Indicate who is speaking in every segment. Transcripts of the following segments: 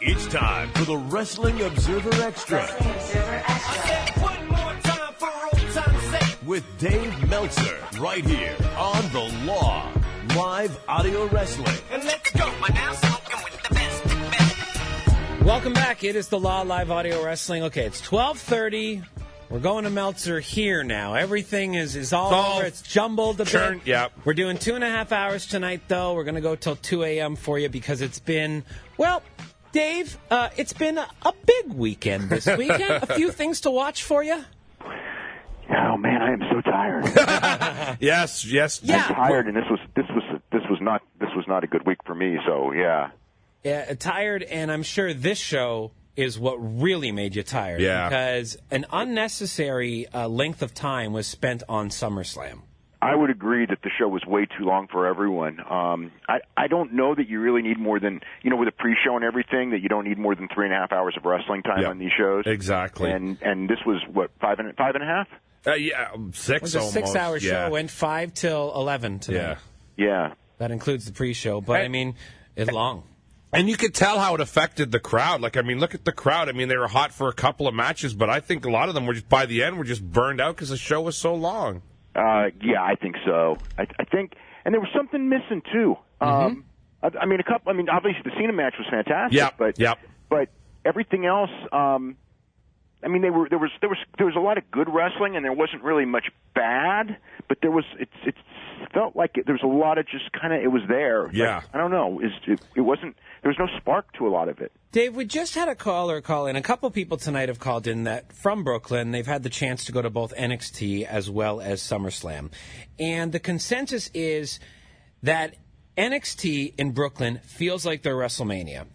Speaker 1: It's time for the Wrestling Observer Extra. One more time for old time's sake. With Dave Meltzer, right here on The Law, live audio wrestling. And let's go. We're now smoking with the best.
Speaker 2: Welcome back. It is The Law, live audio wrestling. Okay, it's 12:30. We're going to Meltzer here now. Everything is all over. It's jumbled a bit.
Speaker 3: Yep.
Speaker 2: We're doing 2.5 hours tonight, though. We're going to go till 2 a.m. for you because it's been, well, Dave, it's been a big weekend this weekend. A few things to watch for you.
Speaker 4: Oh man, I am so tired.
Speaker 3: Yes.
Speaker 2: Yeah.
Speaker 4: I'm tired, and this was not a good week for me. So yeah.
Speaker 2: Yeah, tired, and I'm sure this show is what really made you tired.
Speaker 3: Yeah.
Speaker 2: Because an unnecessary length of time was spent on SummerSlam.
Speaker 4: I would agree that the show was way too long for everyone. I don't know that you really need more than, with a pre-show and everything, that you don't need more than 3.5 hours of wrestling time on these shows.
Speaker 3: Exactly.
Speaker 4: And this was, what, five and a half?
Speaker 3: Yeah, 6
Speaker 2: It was a
Speaker 3: almost.
Speaker 2: 6-hour show. Went 5 till 11 tonight.
Speaker 4: Yeah.
Speaker 2: That includes the pre-show, but it's long.
Speaker 3: And you could tell how it affected the crowd. Look at the crowd. They were hot for a couple of matches, but I think a lot of them were by the end, were just burned out because the show was so long.
Speaker 4: Yeah, I think so. I think, and there was something missing too.
Speaker 3: Mm-hmm.
Speaker 4: Obviously the Cena match was fantastic. But everything else, there was a lot of good wrestling, and there wasn't really much bad. But it felt like there was a lot of just kind of, it was there.
Speaker 3: Yeah.
Speaker 4: Like, I don't know. It wasn't. There was no spark to a lot of it.
Speaker 2: Dave, we just had a caller call in. A couple people tonight have called in that from Brooklyn. They've had the chance to go to both NXT as well as SummerSlam. And the consensus is that NXT in Brooklyn feels like their WrestleMania.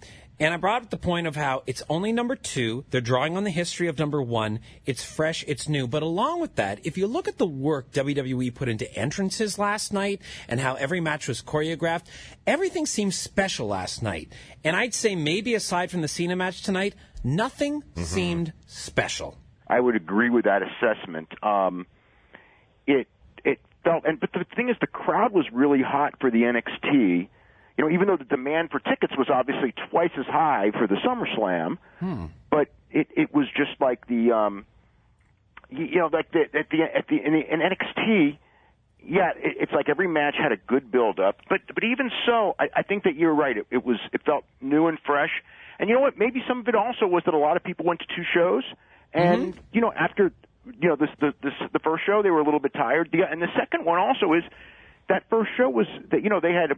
Speaker 2: And I brought up the point of how it's only number 2. They're drawing on the history of number 1. It's fresh, it's new. But along with that, if you look at the work WWE put into entrances last night and how every match was choreographed, everything seemed special last night. And I'd say maybe aside from the Cena match tonight, nothing seemed special. I
Speaker 4: would agree with that assessment. It felt, but the thing is, the crowd was really hot for the NXT. Even though the demand for tickets was obviously twice as high for the SummerSlam, but it was just like in NXT, it's like every match had a good build up. But even so, I think that you're right. It felt new and fresh. And you know what? Maybe some of it also was that a lot of people went to 2 shows, and after the first show, they were a little bit tired. And the second one also is. That first show was that they had a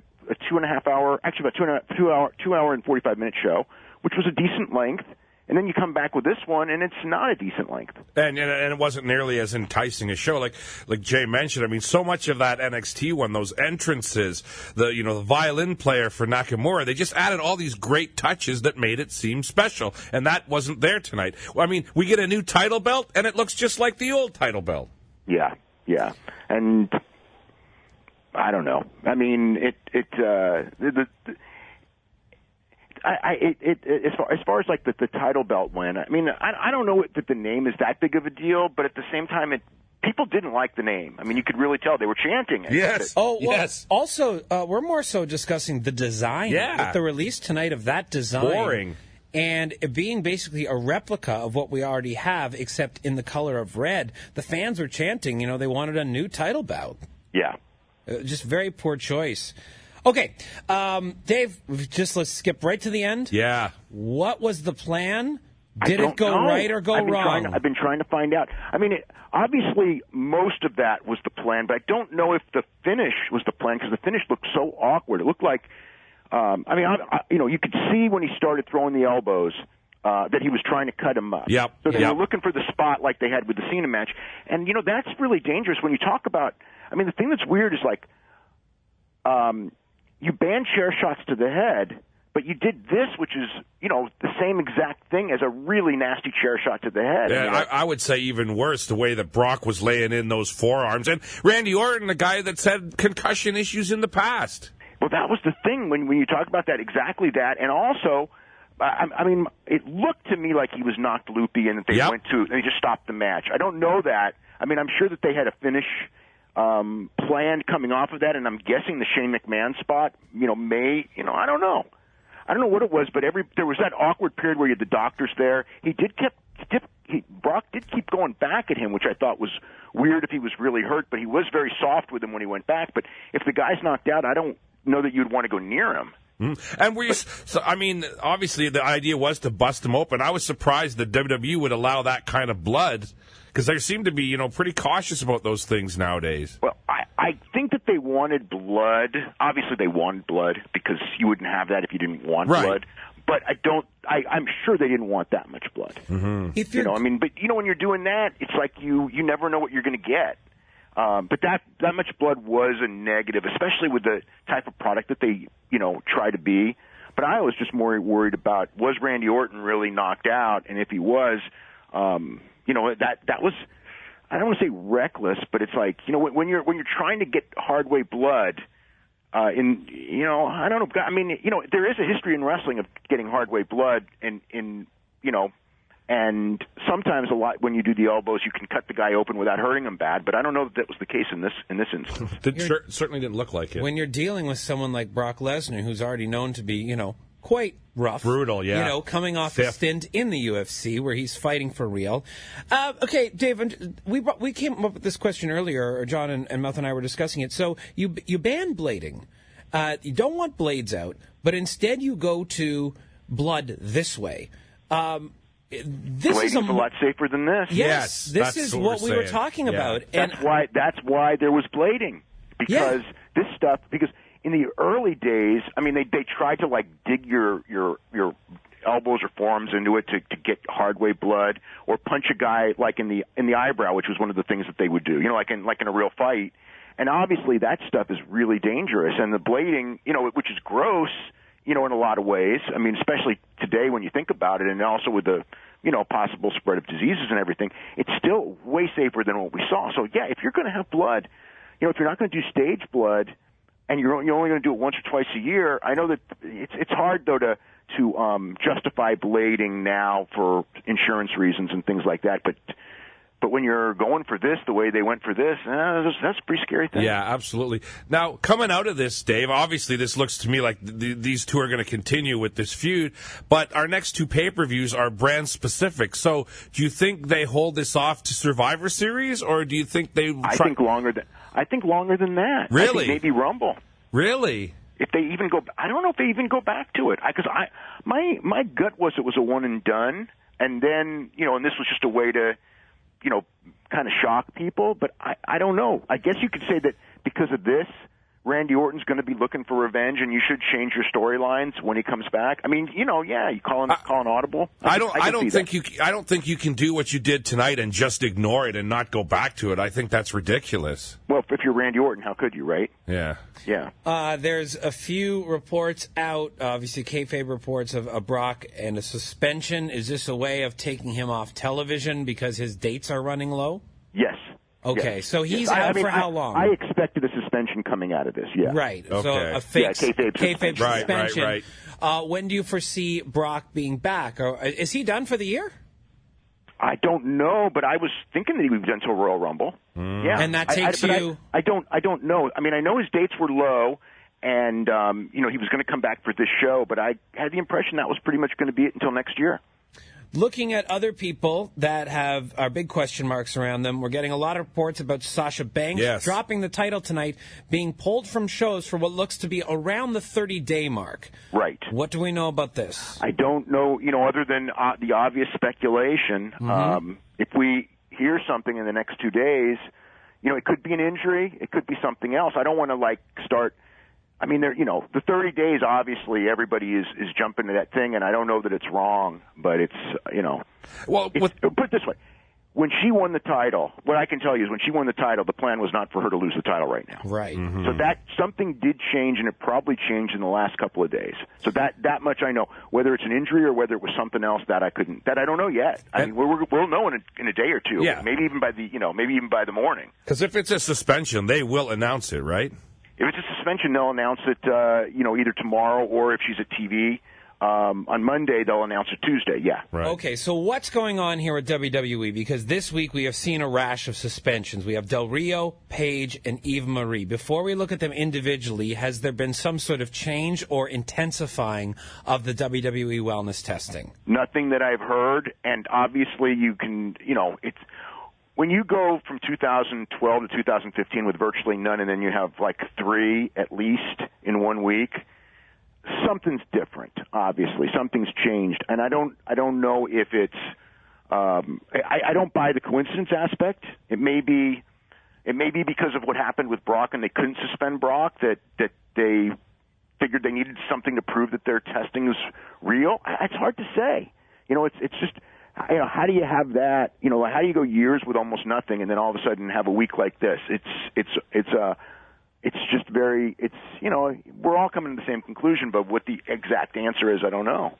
Speaker 4: 2.5 hour, actually about 2 hour and 45-minute show, which was a decent length. And then you come back with this one, and it's not a decent length.
Speaker 3: And it wasn't nearly as enticing a show, like Jay mentioned. So much of that NXT one, those entrances, the violin player for Nakamura, they just added all these great touches that made it seem special, and that wasn't there tonight. We get a new title belt, and it looks just like the old title belt.
Speaker 4: Yeah, and. I don't know. As far as like the title belt win, I don't know that the name is that big of a deal, but at the same time, people didn't like the name. You could really tell they were chanting it.
Speaker 3: Yes.
Speaker 2: Yes. Also, we're more so discussing the design.
Speaker 3: Yeah.
Speaker 2: With the release tonight of that design.
Speaker 3: Boring.
Speaker 2: And it being basically a replica of what we already have, except in the color of red, the fans were chanting, they wanted a new title bout.
Speaker 4: Yeah.
Speaker 2: Just very poor choice. Okay, Dave, let's skip right to the end.
Speaker 3: Yeah.
Speaker 2: What was the plan? Did it go right or go wrong?
Speaker 4: I've been trying to find out. Obviously, most of that was the plan, but I don't know if the finish was the plan because the finish looked so awkward. It looked like, you could see when he started throwing the elbows that he was trying to cut him up.
Speaker 3: Yep.
Speaker 4: So they were looking for the spot like they had with the Cena match. And, that's really dangerous when you talk about – the thing that's weird is like you ban chair shots to the head, but you did this, which is, the same exact thing as a really nasty chair shot to the head.
Speaker 3: Yeah, I would say even worse, the way that Brock was laying in those forearms. And Randy Orton, the guy that's had concussion issues in the past.
Speaker 4: Well, that was the thing when you talk about that, exactly that. And also, it looked to me like he was knocked loopy and that they just stopped the match. I don't know that. I'm sure that they had a finish planned coming off of that, and I'm guessing the Shane McMahon spot, I don't know. I don't know what it was, but there was that awkward period where you had the doctors there. Brock did keep going back at him, which I thought was weird if he was really hurt, but he was very soft with him when he went back. But if the guy's knocked out, I don't know that you'd want to go near him.
Speaker 3: And I mean, obviously the idea was to bust him open. I was surprised that WWE would allow that kind of blood, because they seem to be, pretty cautious about those things nowadays.
Speaker 4: Well, I think that they wanted blood. Obviously, they wanted blood because you wouldn't have that if you didn't want blood. But I'm sure they didn't want that much blood.
Speaker 2: Mm-hmm.
Speaker 4: But when you're doing that, it's like you never know what you're going to get. But that much blood was a negative, especially with the type of product that they, try to be. But I was just more worried about, was Randy Orton really knocked out? And if he was, that was, I don't want to say reckless, but it's like, when you're trying to get hard way blood, I don't know. I mean, there is a history in wrestling of getting hard way blood and sometimes a lot when you do the elbows, you can cut the guy open without hurting him bad. But I don't know that was the case in this instance.
Speaker 3: Certainly didn't look like it.
Speaker 2: When you're dealing with someone like Brock Lesnar, who's already known to be, quite rough,
Speaker 3: brutal, yeah,
Speaker 2: coming off a stint in the UFC where he's fighting for real. Okay, Dave, we came up with this question earlier, or John and Mouth and I were discussing it. So you ban blading. You don't want blades out, but instead you go to blood this way. This is a
Speaker 4: lot safer than this.
Speaker 2: Yes, this is what we were talking about.
Speaker 4: That's why there was blading, because this stuff. Because in the early days, I mean, they tried to dig your elbows or forearms into it to get hard way blood, or punch a guy in the eyebrow, which was one of the things that they would do. Like in a real fight. And obviously that stuff is really dangerous. And the blading, which is gross, in a lot of ways. I mean, especially today when you think about it, and also with the, possible spread of diseases and everything, it's still way safer than what we saw. So, yeah, if you're going to have blood, if you're not going to do stage blood, and you're only going to do it once or twice a year, I know that it's hard, though, to justify blading now for insurance reasons and things like that. But when you're going for this the way they went for this, that's a pretty scary thing.
Speaker 3: Yeah, absolutely. Now, coming out of this, Dave, obviously this looks to me like these two are going to continue with this feud, but our next two pay-per-views are brand-specific. So do you think they hold this off to Survivor Series, or do you think they
Speaker 4: I think longer than that.
Speaker 3: Really?
Speaker 4: I think maybe Rumble.
Speaker 3: Really?
Speaker 4: If they even go, I don't know if they even go back to it. Because my gut was it was a one and done, and then, and this was just a way to, kind of shock people, but I don't know. I guess you could say that because of this, Randy Orton's going to be looking for revenge, and you should change your storylines when he comes back. I mean, you call an audible.
Speaker 3: I don't think you can do what you did tonight and just ignore it and not go back to it. I think that's ridiculous.
Speaker 4: Well, if you're Randy Orton, how could you, right?
Speaker 3: Yeah.
Speaker 4: Yeah.
Speaker 2: There's a few reports out, obviously kayfabe reports of a Brock and a suspension. Is this a way of taking him off television because his dates are running low?
Speaker 4: Yes.
Speaker 2: Okay,
Speaker 4: yes.
Speaker 2: So he's out for how long?
Speaker 4: I expected a suspension coming out of this, yeah.
Speaker 2: Right,
Speaker 3: okay.
Speaker 2: So a fake kayfabe suspension.
Speaker 3: Right.
Speaker 2: When do you foresee Brock being back? Or is he done for the year?
Speaker 4: I don't know, but I was thinking that he would be done until Royal Rumble. Yeah,
Speaker 2: and that takes you.
Speaker 4: I don't know. I mean, I know his dates were low, and he was going to come back for this show, but I had the impression that was pretty much going to be it until next year.
Speaker 2: Looking at other people that are big question marks around them, we're getting a lot of reports about Sasha Banks dropping the title tonight, being pulled from shows for what looks to be around the 30-day mark.
Speaker 4: Right.
Speaker 2: What do we know about this?
Speaker 4: I don't know, other than the obvious speculation.
Speaker 2: Mm-hmm.
Speaker 4: If we hear something in the next 2 days, it could be an injury. It could be something else. I don't want to, start... I mean, the 30 days, obviously, everybody is jumping to that thing, and I don't know that it's wrong, but it's,
Speaker 3: Well,
Speaker 4: put it this way. When she won the title, what I can tell you is when she won the title, the plan was not for her to lose the title right now.
Speaker 2: Right.
Speaker 3: Mm-hmm.
Speaker 4: So that something did change, and it probably changed in the last couple of days. So that much I know. Whether it's an injury or whether it was something else, that I don't know yet. I mean, we'll know in a day or two.
Speaker 3: Yeah.
Speaker 4: Maybe even by the morning.
Speaker 3: Because if it's a suspension, they will announce it, right?
Speaker 4: If it's a suspension, they'll announce it, either tomorrow or if she's at TV. On Monday, they'll announce it Tuesday, yeah.
Speaker 3: Right.
Speaker 2: Okay, so what's going on here at WWE? Because this week we have seen a rash of suspensions. We have Del Rio, Paige, and Eva Marie. Before we look at them individually, has there been some sort of change or intensifying of the WWE Wellness Testing?
Speaker 4: Nothing that I've heard, and obviously you can, it's when you go from 2012 to 2015 with virtually none, and then you have like 3 at least in 1 week. Something's different. Obviously, something's changed, and I don't know if it's. I don't buy the coincidence aspect. It may be because of what happened with Brock, and they couldn't suspend Brock. That they figured they needed something to prove that their testing is real. It's hard to say. It's just. How do you have that? How do you go years with almost nothing, and then all of a sudden have a week like this? It's just very, we're all coming to the same conclusion, but what the exact answer is, I don't know.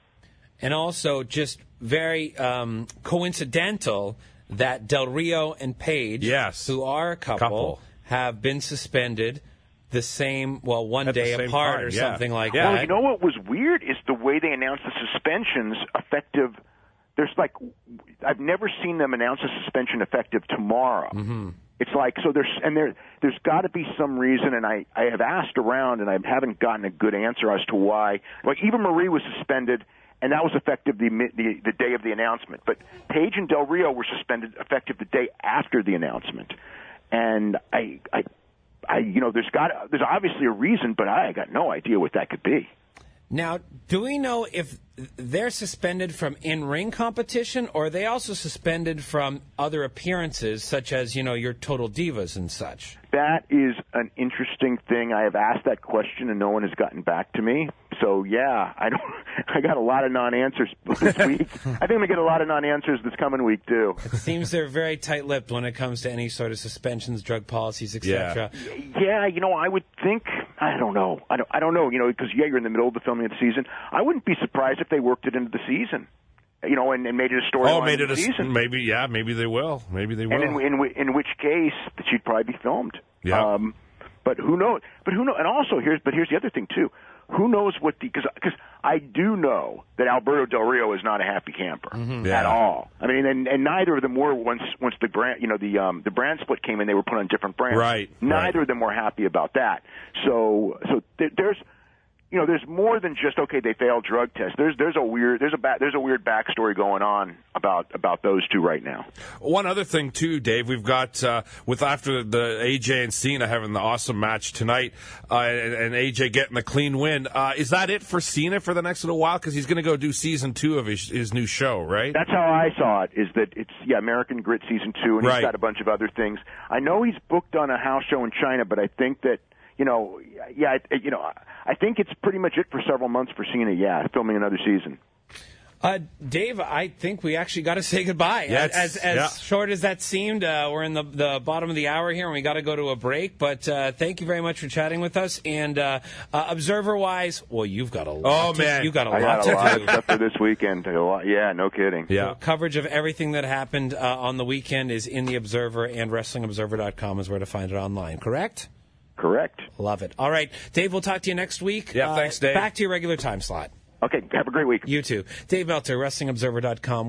Speaker 2: And also just very coincidental that Del Rio and Paige,
Speaker 3: yes,
Speaker 2: who are a couple, have been suspended the same, one day apart or something like that.
Speaker 4: Well, you know what was weird is the way they announced the suspensions effective. I've never seen them announce a suspension effective tomorrow. Mm-hmm. It's like, so there's got to be some reason, and I have asked around, and I haven't gotten a good answer as to why. Like, Eva Marie was suspended, and that was effective the day of the announcement. But Paige and Del Rio were suspended effective the day after the announcement. And there's obviously a reason, but I got no idea what that could be.
Speaker 2: Now, do we know if they're suspended from in-ring competition, or are they also suspended from other appearances, such as, your Total Divas and such?
Speaker 4: That is an interesting thing. I have asked that question, and no one has gotten back to me. So, yeah, I got a lot of non-answers this week. I think I'm going to get a lot of non-answers this coming week, too.
Speaker 2: It seems they're very tight-lipped when it comes to any sort of suspensions, drug policies, etc.
Speaker 4: Yeah, I would think, I don't know. I don't know, because, you're in the middle of the filming of the season. I wouldn't be surprised if they worked it into the season. And made it a storyline.
Speaker 3: Made it
Speaker 4: a season.
Speaker 3: Maybe they will. Maybe they will.
Speaker 4: And in which case, she'd probably be filmed.
Speaker 3: Yeah.
Speaker 4: But who knows? And also here's the other thing too. Who knows what because I do know that Alberto Del Rio is not a happy camper at all. I mean, and neither of them were once the brand the brand split came in. They were put on different brands.
Speaker 3: Right.
Speaker 4: Neither of them were happy about that. So there's. There's more than just they failed drug tests. There's a weird backstory going on about those two right now.
Speaker 3: One other thing too, Dave, we've got after the AJ and Cena having the awesome match tonight, and AJ getting the clean win. Is that it for Cena for the next little while? Because he's going to go do season 2 of his new show, right?
Speaker 4: That's how I saw it. Is that it's American Grit season 2, and he's got a bunch of other things. I know he's booked on a house show in China, but I think that. I think it's pretty much it for several months for Cena, filming another season.
Speaker 2: Dave, I think we actually got to say goodbye.
Speaker 3: Yeah,
Speaker 2: as short as that seemed, we're in the bottom of the hour here, and we got to go to a break. But thank you very much for chatting with us. And observer-wise, you've got a lot. You've got a lot to do.
Speaker 4: I got a lot of stuff for this weekend. Yeah, no kidding.
Speaker 3: Yeah.
Speaker 2: So coverage of everything that happened on the weekend is in the Observer, and WrestlingObserver.com is where to find it online. Correct?
Speaker 4: Correct.
Speaker 2: Love it. All right, Dave, we'll talk to you next week.
Speaker 3: Yeah, thanks, Dave.
Speaker 2: Back to your regular time slot.
Speaker 4: Okay, have a great week.
Speaker 2: You too. Dave Meltzer, WrestlingObserver.com.